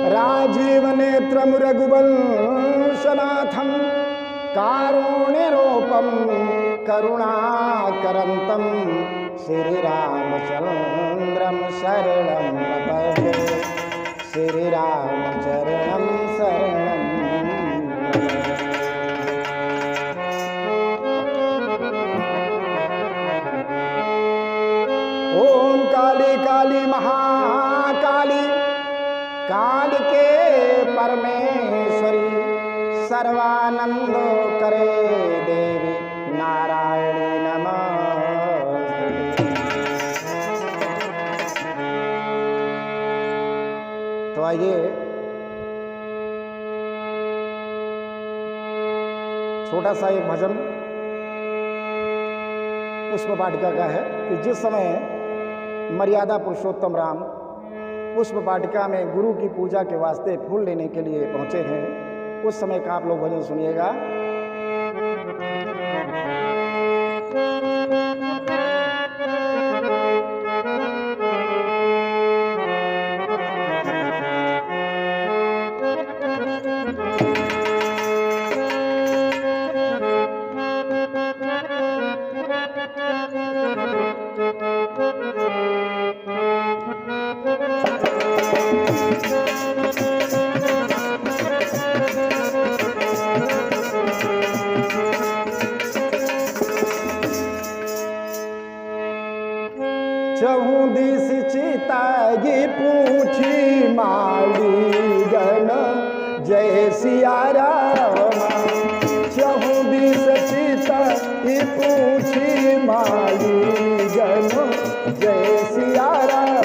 राजीव नेत्रम रघुवंशनाथम कारुण्यरूपम करुणाकरंतम श्री रामचंद्रम शरणं प्रपद्ये श्री रामचरणं शरणं। ओम काली काली महाकाली कालिके परमेश्वरी सर्वानंद करे देवी नारायणी नमस्ते। तो आइए छोटा सा एक भजन पुष्प वाटिका का है कि जिस समय मर्यादा पुरुषोत्तम राम पुष्प वाटिका में गुरु की पूजा के वास्ते फूल लेने के लिए पहुंचे हैं, उस समय का आप लोग भजन सुनिएगा। चहु दिस चितागी पूछी माली गण जय सिया राम। चहु दिस चितागी पूछी माली गण जय सिया राम।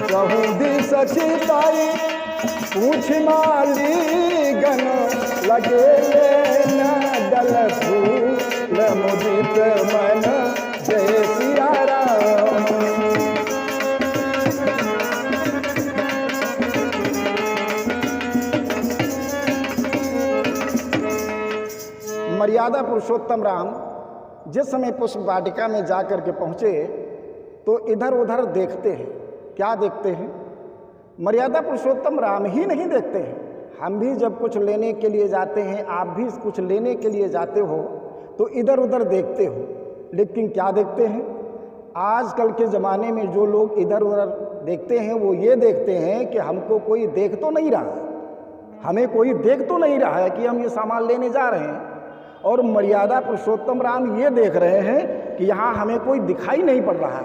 चहु दिस चिताई पूछ माली गण लगे दल फूल मुदित मन जय सिया राम। मर्यादा पुरुषोत्तम राम जिस समय पुष्प वाटिका में जाकर के पहुंचे तो इधर उधर देखते हैं। क्या देखते हैं? मर्यादा पुरुषोत्तम राम ही नहीं देखते हैं। हम भी जब कुछ लेने के लिए जाते हैं, आप भी कुछ लेने के लिए जाते हो तो इधर उधर देखते हो, लेकिन क्या देखते हैं? आजकल के ज़माने में जो लोग इधर उधर देखते हैं वो ये देखते हैं कि हमको कोई देख तो नहीं रहा, हमें कोई देख तो नहीं रहा है कि हम ये सामान लेने जा रहे हैं। और मर्यादा पुरुषोत्तम राम ये देख रहे हैं कि यहाँ हमें कोई दिखाई नहीं पड़ रहा है,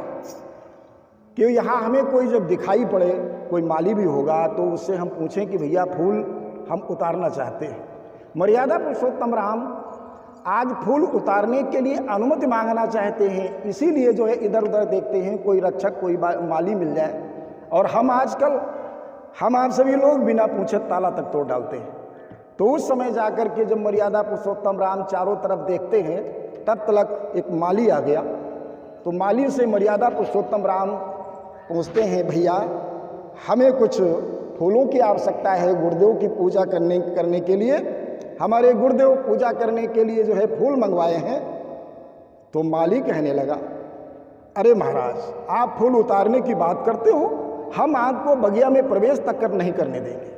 कि यहाँ हमें कोई जब दिखाई पड़े, कोई माली भी होगा तो उससे हम पूछें कि भैया फूल हम उतारना चाहते हैं। मर्यादा पुरुषोत्तम राम आज फूल उतारने के लिए अनुमति मांगना चाहते हैं, इसीलिए जो है इधर उधर देखते हैं कोई रक्षक कोई माली मिल जाए। और हम आजकल हम आप सभी लोग बिना पूछे ताला तक तोड़ डालते हैं। तो उस समय जाकर के जब मर्यादा पुरुषोत्तम राम चारों तरफ देखते हैं तब तक एक माली आ गया। तो माली से मर्यादा पुरुषोत्तम राम पूछते हैं, भैया हमें कुछ फूलों की आवश्यकता है गुरुदेव की पूजा करने के लिए, हमारे गुरुदेव पूजा करने के लिए जो है फूल मंगवाए हैं। तो माली कहने लगा, अरे महाराज आप फूल उतारने की बात करते हो, हम आपको बगिया में प्रवेश तक कर नहीं करने देंगे।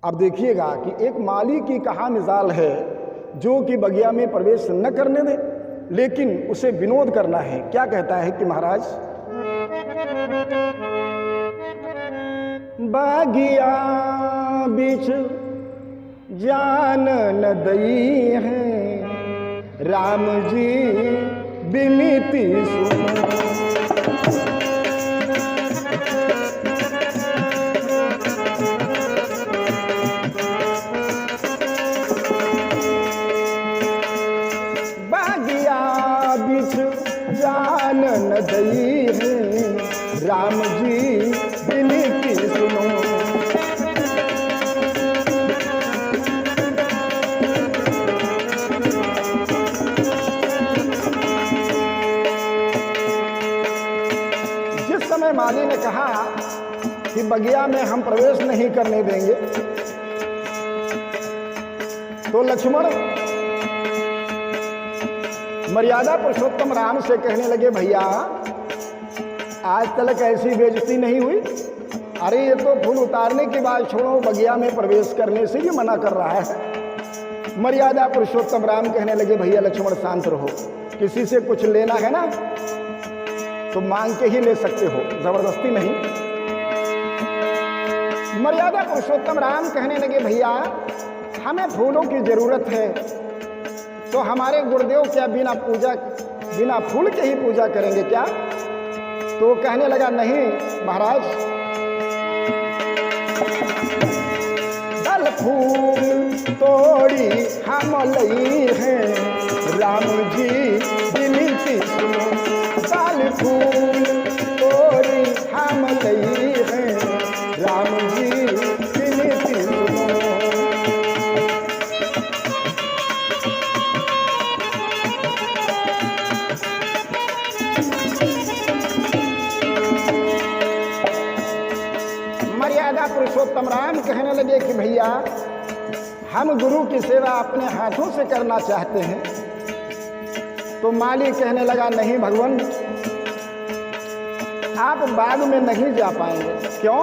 अब देखिएगा कि एक माली की कहाँ मिजाल है जो कि बगिया में प्रवेश न करने दे, लेकिन उसे विनोद करना है। क्या कहता है कि महाराज बगिया बीच जान न दई है, राम जी बिनती सुनो। बगिया बीच जान न दई है, राम जी बिनती सुनो। जिस समय माली ने कहा कि बगिया में हम प्रवेश नहीं करने देंगे, तो लक्ष्मण मर्यादा पुरुषोत्तम राम से कहने लगे, भैया आज तक ऐसी बेइज्जती नहीं हुई। अरे ये तो फूल उतारने के बाद छोड़ो, बगिया में प्रवेश करने से ही मना कर रहा है। मर्यादा पुरुषोत्तम राम कहने लगे, भैया लक्ष्मण शांत रहो, किसी से कुछ लेना है ना तो मांग के ही ले सकते हो, जबरदस्ती नहीं। मर्यादा पुरुषोत्तम राम कहने लगे, भैया हमें फूलों की जरूरत है, तो हमारे गुरुदेव क्या बिना फूल के ही पूजा करेंगे क्या? तो कहने लगा, नहीं महाराज, दल फूल तोड़ी हम लई हैं, राम जी विनती सुनो। दल फूल तोड़ी हम लई हैं, राम जी विनती सुनो। मर्यादा पुरुषोत्तम राम कहने लगे कि भैया हम गुरु की सेवा अपने हाथों से करना चाहते हैं। तो माली कहने लगा, नहीं भगवान, आप बाग में नहीं जा पाएंगे। क्यों?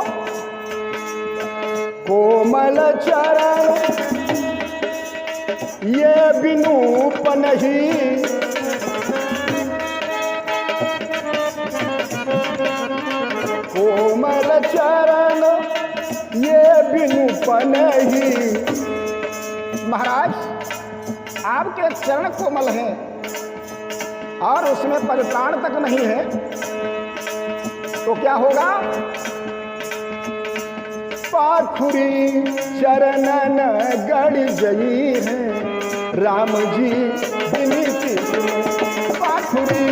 कोमल चरण ये विनूप नहीं, कोमल चरण ये विनूप नहीं। महाराज आपके चरण कोमल हैं और उसमें परित्राण तक नहीं है, तो क्या होगा? पाखुरी चरणन गड़ गई है, राम जी विनती सुनो। पाखुरी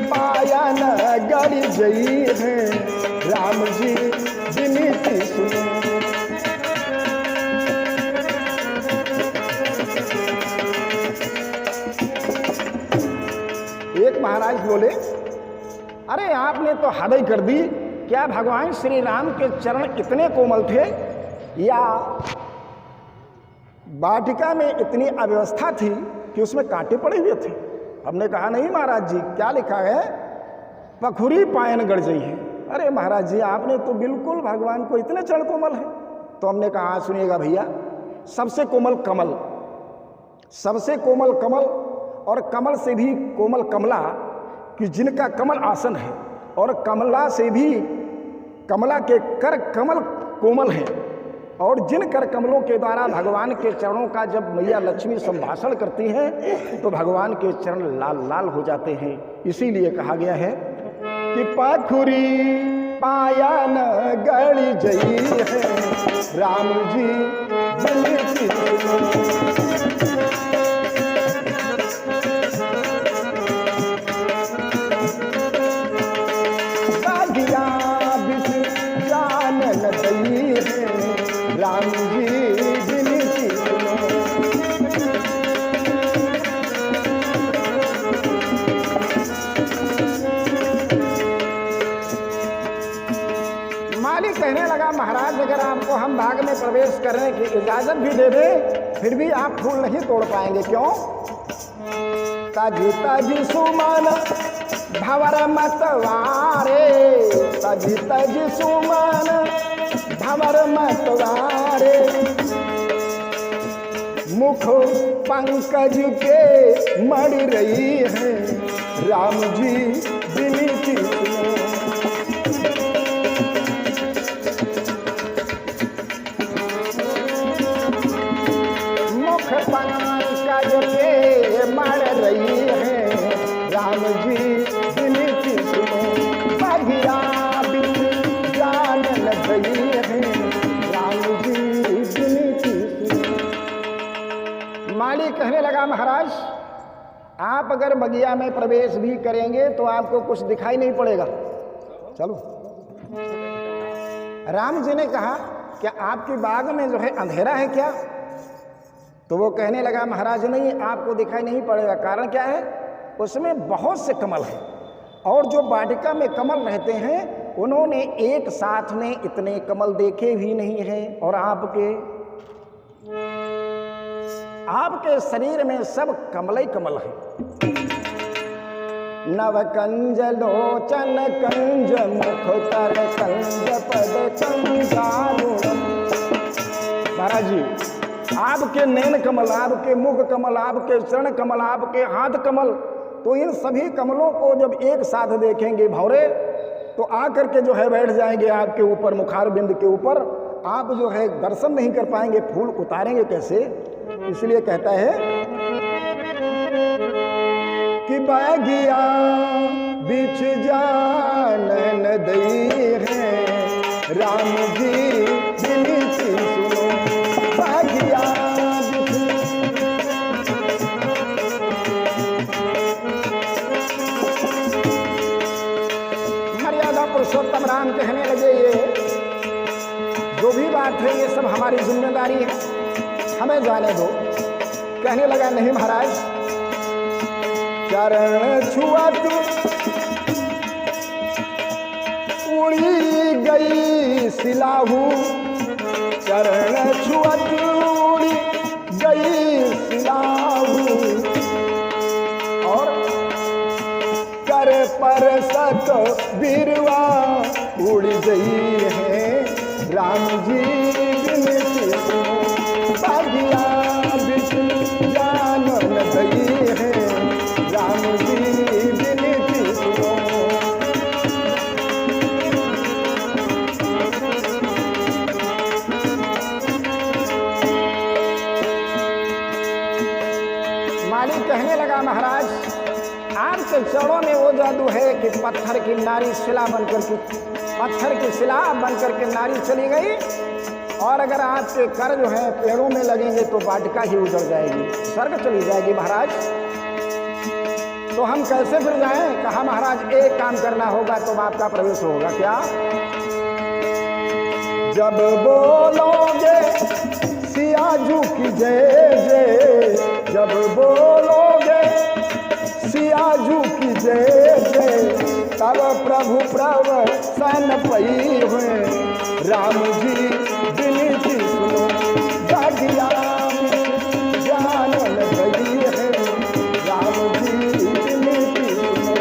पायन गड़ी गई है, राम जी विनती सुनो। एक महाराज बोले, अरे आपने तो हद ही कर दी। क्या भगवान श्री राम के चरण इतने कोमल थे, या वाटिका में इतनी अव्यवस्था थी कि उसमें कांटे पड़े हुए थे? हमने कहा, नहीं महाराज जी, क्या लिखा है? पखुरी पायन गड़ गई है। अरे महाराज जी, आपने तो बिल्कुल भगवान को इतने चरण कोमल है। तो हमने कहा, सुनिएगा भैया, सबसे कोमल कमल, सबसे कोमल कमल, और कमल से भी कोमल कमला, कि जिनका कमल आसन है, और कमला से भी कमला के कर कमल कोमल हैं, और जिन कर कमलों के द्वारा भगवान के चरणों का जब मैया लक्ष्मी संभाषण करती हैं तो भगवान के चरण लाल लाल हो जाते हैं। इसीलिए कहा गया है कि पाखुरी पायन गड़ी जई है, राम जी विनती सुनो। राम जी विनती सुनो। मालिक कहने लगा, महाराज अगर आपको हम बाग में प्रवेश करने की इजाजत भी दे दें, फिर भी आप फूल नहीं तोड़ पाएंगे। क्यों? ताजी ताजी सुमन भंवर मतवारे, ताजी ताजी सुमन भंवर मतवारे, मुख पंकज के मड़ रही है, राम जी विनती सुनो। मुख पंकज के मड़ रही है, राम जी विनती सुनो। बगिया जान लगी है, राम जी विनती सुनो। माली कहने लगा, महाराज आप अगर बगिया में प्रवेश भी करेंगे तो आपको कुछ दिखाई नहीं पड़ेगा। चलो। राम जी ने कहा, क्या आपकी बाग में जो है अंधेरा है क्या? तो वो कहने लगा, महाराज नहीं, आपको दिखाई नहीं पड़ेगा। कारण क्या है? उसमें बहुत से कमल हैं, और जो वाटिका में कमल रहते हैं उन्होंने एक साथ में इतने कमल देखे भी नहीं हैं और आपके शरीर में सब कमल ही कमल है। नव कंज लोचन कंज मुख कर कंज पद कंजारुणम। महाराज जी, आपके नैन कमल, आपके मुख कमल, आपके चरण कमल, आपके हाथ कमल, तो इन सभी कमलों को जब एक साथ देखेंगे भौरे तो आकर के जो है बैठ जाएंगे आपके ऊपर, मुखार बिंद के ऊपर। आप जो है दर्शन नहीं कर पाएंगे, फूल उतारेंगे कैसे? इसलिए कहता है कि बैगिया बिछ जानन दई है राम जी बिनती सुनो। बैगिया मर्यादा पुरुषोत्तम राम कहने लगे, ये जो भी बात है ये सब हमारी जिम्मेदारी है, हमें जाने दो। कहने लगा, नहीं महाराज, चरण छुअत उड़ी गई सिलाहू, चरण छुअत उड़ी गई सिलाहू, और कर पर सत बिरवा उड़ गई है राम जी बिनती सुनो। बैगिया बिछ जानन दई है राम जी बिनती सुनो। मालिक कहने लगा, महाराज आपके चरणों में वो जादू है कि पत्थर की नारी शिला बनकर के, पत्थर की शिला बनकर के नारी चली गई, और अगर आपके कर जो है पेड़ों में लगेंगे तो वाटिका ही उजड़ जाएगी, स्वर्ग चली जाएगी। महाराज तो हम कैसे फिर जाएं? कहा, महाराज एक काम करना होगा, तो आपका प्रवेश होगा। क्या? जब बोलोगे सियाजू की जय जय, जब बोलोगे सियाजू की जय जय, तब प्रभु प्रवसन पई हुए राम जी बिनती सुनो। बैगिया जानन दई है राम जी बिनती सुनो।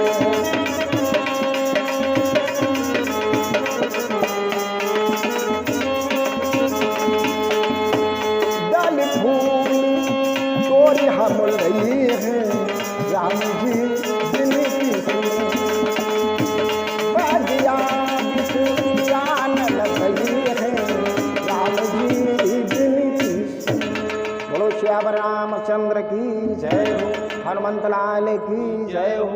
डल फूल तोरी हम रही है राम जी बिनती सुनो। बैगिया जानन दई है राम जी बिनती सुनो। बोलो श्याम रामचंद्र की जय हो, हनुमंत लाल की जय हो।